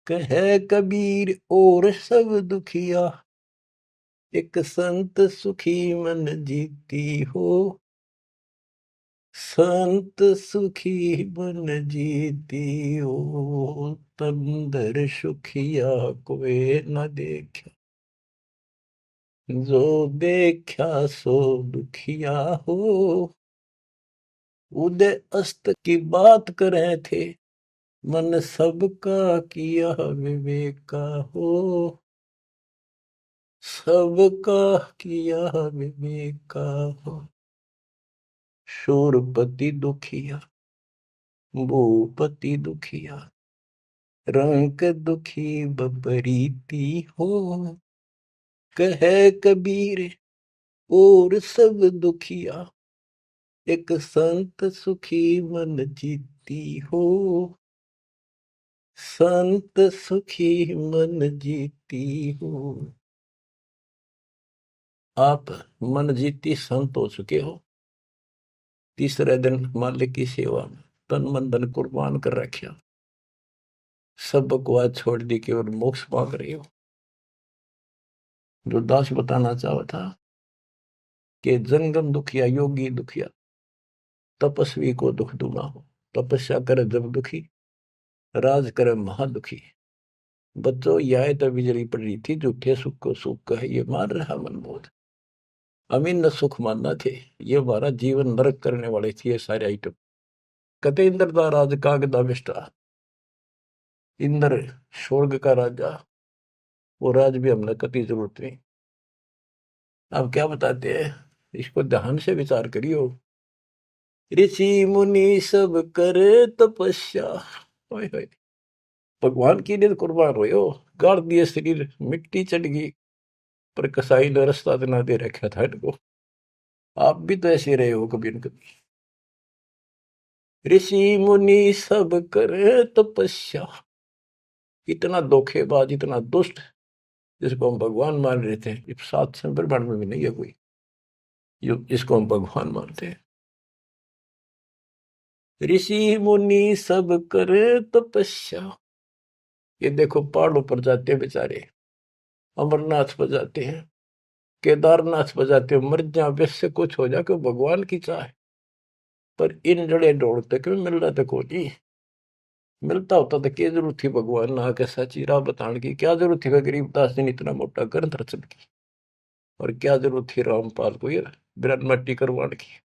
कहे कबीर और सब दुखिया, एक संत सुखी मन जीती हो। संत सुखी मन जीती हो, तंदर सुखिया कोई न देखा, जो देखा सो दुखिया हो। उदय अस्त की बात करे थे, मन सबका किया विवेका हो। सबका किया विवेका हो। शूरपति दुखिया भूपति दुखिया, रंक दुखी बपरीती हो। कहे कबीर और सब दुखिया, एक संत सुखी मन जीती हो। संत सुखी मन जीती हो। आप मन जीती संत हो चुके हो। तीसरे दिन मालिक की सेवा में तन मन धन कुर्बान कर रखा, सब बकवास छोड़ दी, केवल मोक्ष मांग रही हो। जो दास बताना चाहा था कि जंगम दुखिया योगी दुखिया, तपस्वी को दुख दूना हो। तपस्या करे जब दुखी, राज करे महादुखी। बच्चों यह तो बिजली पड़ रही थी, झूठे सुख को सुख कहे ये मान रहा मनमोद। अमीन न सुख मानना थे, ये हमारा जीवन नरक करने वाले थे ये सारे आइटम। कते इंद्र का राज कागदा बिष्टा, इंद्र स्वर्ग का राजा, वो राज भी हमने कति जरूरत नहीं। अब क्या बताते हैं, इसको ध्यान से विचार करियो। ऋषि मुनि सब करे तपस्या, भगवान की लिए कुर्बान हो, गाड़ दिए शरीर, मिट्टी चढ़ गई, पर कसाई ने रास्ता ना दे रखा था इनको। आप भी तो ऐसे रहे हो कभी न कभी। ऋषि मुनि सब करे तपस्या, इतना धोखेबाज इतना दुष्ट जिसको हम भगवान मान रहे थे, इस 7 ब्रह्मांड में भी नहीं है कोई इसको हम भगवान मानते हैं। ऋषि मुनि सब करे तपस्या, ये देखो पहाड़ों पर जाते हैं बेचारे, अमरनाथ पर जाते हैं, केदारनाथ पर जाते हैं, मर जा वैसे कुछ हो जाके भगवान की चाह, पर इन जड़े दौड़ते क्यों मिल रहा था कोई। मिलता होता तो क्या जरूरत थी भगवान ना के सच्ची राह बताने की, क्या जरूरत थी गरीबदास जी ने इतना मोटा ग्रंथ रचन की, और क्या जरूरत थी रामपाल को ये बिरन मट्टी करवाने की।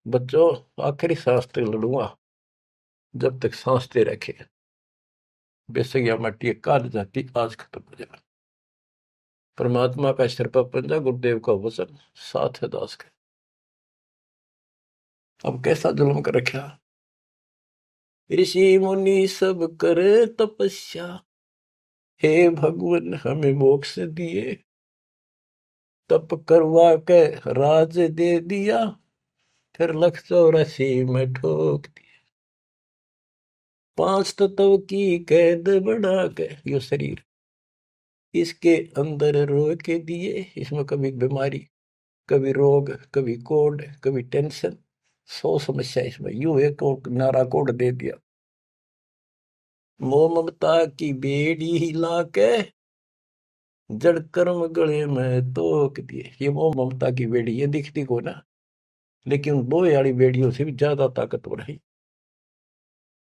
बच्चों आखिरी सांस तक लड़ूंगा, जब तक सांस दे रखे। बेशक यह मट्टी काट जाती, आज खत्म हो जाए। परमात्मा का सिर पर पंजा, गुरुदेव का वचन साथ है दास के। अब कैसा जुल्म कर रखा। ऋषि मुनि सब करे तपस्या, हे भगवान हमें मोक्ष दिए, तप करवा के राज दे दिया, फिर 184 में ठोक दिया। 5 तत्व की कैद बढ़ा के यो शरीर इसके अंदर रो के दिए। इसमें कभी बीमारी, कभी रोग, कभी कोढ़, कभी टेंशन, 100 समस्या इसमें। यूं एक और नारा कोड दे दिया, मोह ममता की बेड़ी हिला के जड़ कर्म गले में तोक दिए। ये मोह ममता की बेड़ी ये दिखती को ना, लेकिन दो वाली बेड़ियों से भी ज्यादा ताकतवर है।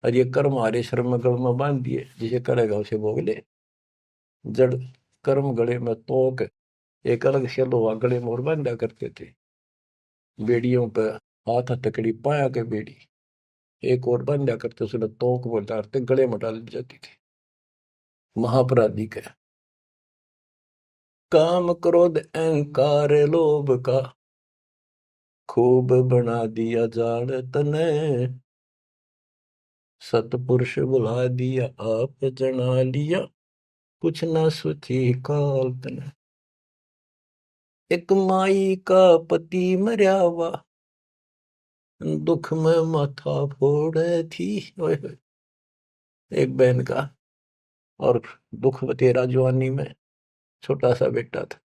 और ये कर्म हरे श्रम में गल में बांध दिए, जिसे करेगा उसे भोग ले। जड़ कर्म गले में तोक, एक अलग से लोहा गले में और बांधा करते थे बेड़ियों पे, हाथ हथकड़ी पाया के बेड़ी एक और बांधा करते, उसने तोक में डालते गले में डाल दी जाती थी। महापराधी का काम क्रोध अहंकार लोभ का खूब बना दिया जान तने, सतपुरुष बुला दिया आप जना लिया कुछ ना सोची काल तने। एक माई का पति मरया हुआ दुख में माथा फोड़े थी। ओए होए। एक बहन का और दुख तेरा जवानी में छोटा सा बेटा था,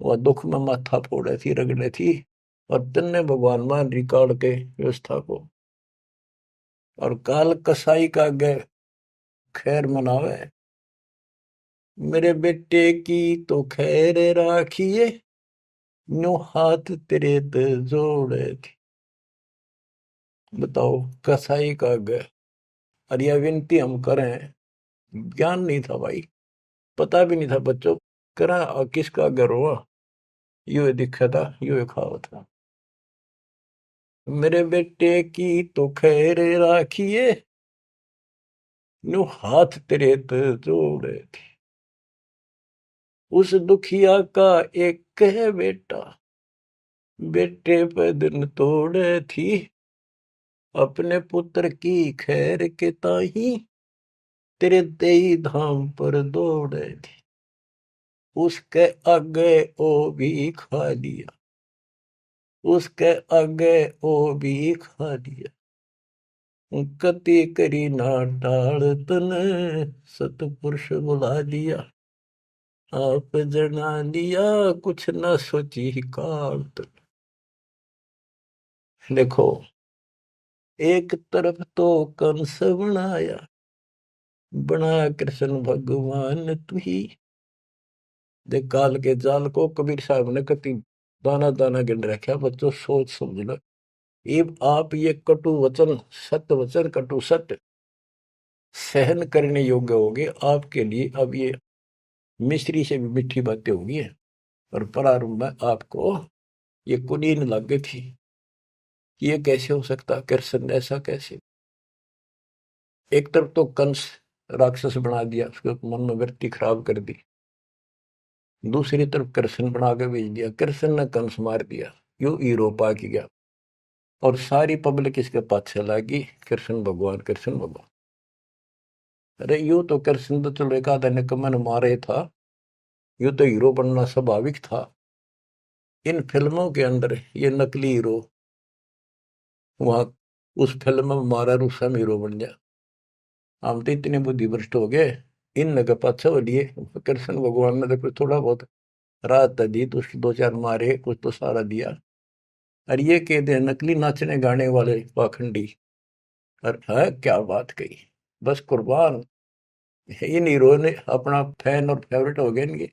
वह दुख में माथा फोड़े थी, रगड़े थी। और तन्ने भगवान मान रिकॉर्ड के व्यवस्था को, और काल कसाई का गए खैर मनावे, मेरे बेटे की तो खैर राखिए नो हाथ तेरे ते जोड़े थी। बताओ कसाई का गए। और यह विनती हम करें, ज्ञान नहीं था भाई, पता भी नहीं था बच्चों, करा किसका घर हुआ, यू दिखा था, यू खावा था। मेरे बेटे की तो खैर राखिए नो हाथ तेरे ते जोड़े थी। उस दुखिया का एक है बेटा, बेटे पे दिन तोड़े थी। अपने पुत्र की खैर के ताही तेरे देई धाम पर दौड़े थी। उसके आगे ओ भी खा लिया, उसके आगे ओ भी खा लिया। कति करी ना टाल तने, सतपुरुष बुला लिया आप जना लिया कुछ ना सोची काल तन। देखो एक तरफ तो कंस बनाया, बना कृष्ण भगवान तू ही। देख काल के जाल को कबीर साहब ने कति दाना दाना गिन रखा। बच्चों सोच समझ लो, ये आप ये कटु वचन, सत्य वचन कटु सत्य सहन करने योग्य होगे आपके लिए। अब ये मिश्री से भी मीठी बातें होगी है। और प्रारंभ में आपको ये कुनीन लग गई थी, ये कैसे हो सकता, कृष्ण ऐसा कैसे। एक तरफ तो कंस राक्षस बना दिया, उसके मन में वृत्ति खराब कर दी। दूसरी तरफ कृष्ण बना के भेज दिया, कृष्ण ने कंस मार दिया, यू हीरो पा के गया। और सारी पब्लिक इसके पाछे लगी, कृष्ण भगवान कृष्ण भगवान। अरे यू तो कृष्ण तो चलो एक आधा निकम्मा ने मारे था, यू तो हीरो बनना स्वाभाविक था। इन फिल्मों के अंदर ये नकली हीरो, वहां उस फिल्म में मारा रूसम हीरो बन गया। हम तो इतने बुद्धि भ्रष्ट हो गए, इन के पाछे हो लिए। कृष्ण भगवान ने तो थोड़ा बहुत राहत दी, तो उसके दो चार मारे, कुछ तो सारा दिया। और ये कहते हैं नकली नाचने गाने वाले पाखंडी। और है क्या बात कही, बस कुर्बान। इन हीरो ने अपना फैन और फेवरेट हो गए इनके।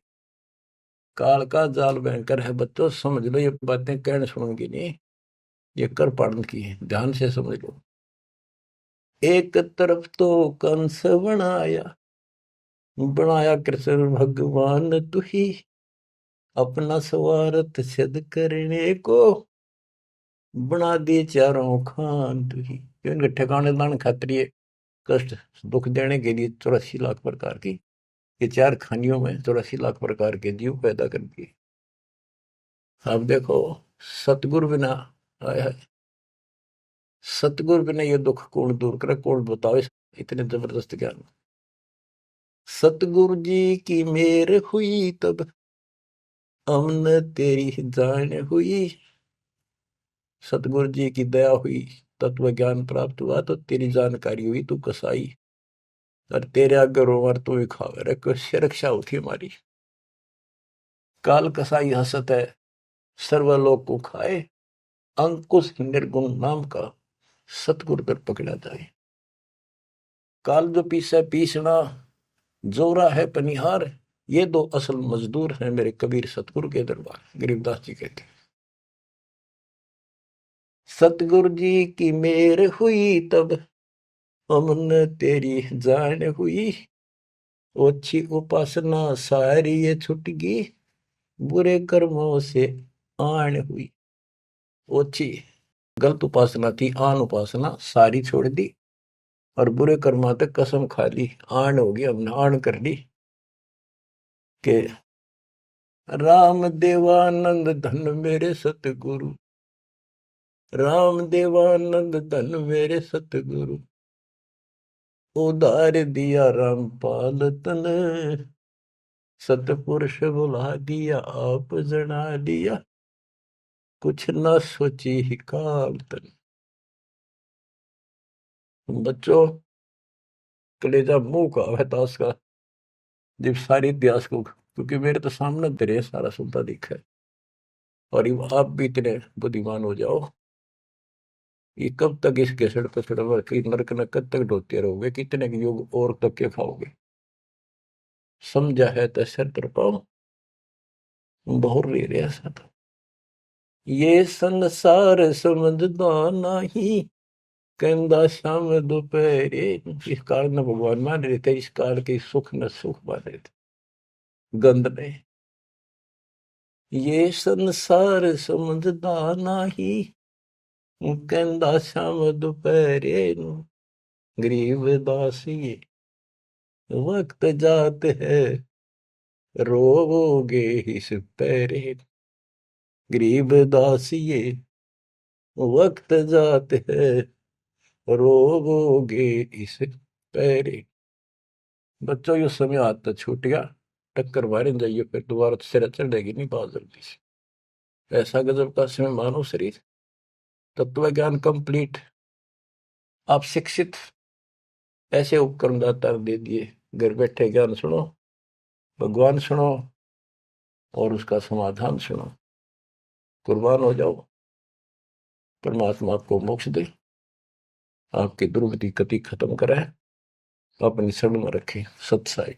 काल का जाल भयंकर है बच्चों, समझ लो ये बातें कहने सुनूंगी नहीं, ये कर पाड़न की है, ध्यान से समझ लो। एक तरफ तो कंस बनाया, बनाया कृष्ण भगवान तू ही, अपना स्वार्थ सिद्ध करने को बना दिए चारों खान तू ही। इनके ठिकाने दान खातिर कष्ट दुख देने के लिए 84 लाख प्रकार की, ये चार खानियों में 84 लाख प्रकार के जीव पैदा कर दिए। अब देखो सतगुरु बिना, आया सतगुरु बिना ये दुख कौन दूर करे, कौन बताओ इतने जबरदस्त ज्ञान। सतगुरु जी की मेहर हुई तब हमने तेरी जान हुई। सतगुरु जी की दया हुई, तत्व ज्ञान प्राप्त हुआ, तो तेरी जानकारी हुई, तू कसाई। और तेरे आगे रोवर तू ही खावे रे, कैसे रक्षा होती हमारी। काल कसाई हसत है, सर्वलोक को खाए, अंकुश निर्गुण नाम का सतगुरु पर पकड़ा जाए। काल जो पीसे पीसना, जोरा है पनिहार, ये दो असल मजदूर हैं मेरे कबीर सतगुरु के दरबार। गरीबदास जी कहते हैं, सतगुरु जी की मेर हुई तब हमने तेरी जान हुई, ओछी उपासना सारी ये छुट गई, बुरे कर्मों से आन हुई। ओछी गलत उपासना थी, आन उपासना सारी छोड़ दी, और बुरे कर्मा तक कसम खा ली, आन होगी, हमने आन कर ली के राम देवानंद धन मेरे सतगुरु, राम देवानंद धन मेरे सतगुरु, उधार दिया रामपाल तन, सतपुरुष बुला दिया आप जना दिया, कुछ न सोची ही काल तन। बच्चों, कलेजा मुंह का है ताश का, जब सारी इतिहास को, क्योंकि मेरे तो सामने तेरे सारा सुनता दिखा है, और आप भी इतने बुद्धिमान हो जाओ, ये कब तक इस केसड़ पसड़ नरक न कब तक ढोते रहोगे, कितने युग और तक के खाओगे। समझा है तो सर तर पाओ, बहुत ले रहा सा तो ये संसार समझदा नहीं, कहंदा शाम दोपहरे। इस काल न भगवान मान रहे थे, इस काल के सुख न सुख मान रहे थे गंद ने। ये संसार समझदा नहीं, कहंदा शाम दोपहरे, गरीब दासी वक्त जात है रोगे इस पैरे, गरीब दासिये वक्त जात है रोगे इस पैरे। बच्चों ये समय हाथ तो छूट गया, टक्कर मारे जाइए फिर दोबारा तो सिर चढ़ जाएगी नहीं बहुत जल्दी से। ऐसा गजब का समय मानो शरीर, तत्व ज्ञान कंप्लीट, आप शिक्षित, ऐसे उपकरण दाता दे दिए, घर बैठे ज्ञान सुनो, भगवान सुनो और उसका समाधान सुनो, कुर्बान हो जाओ, परमात्मा आपको मोक्ष दे, आपकी दुर्गति कति खत्म करे, अपनी शरण में रखे। सत्साई।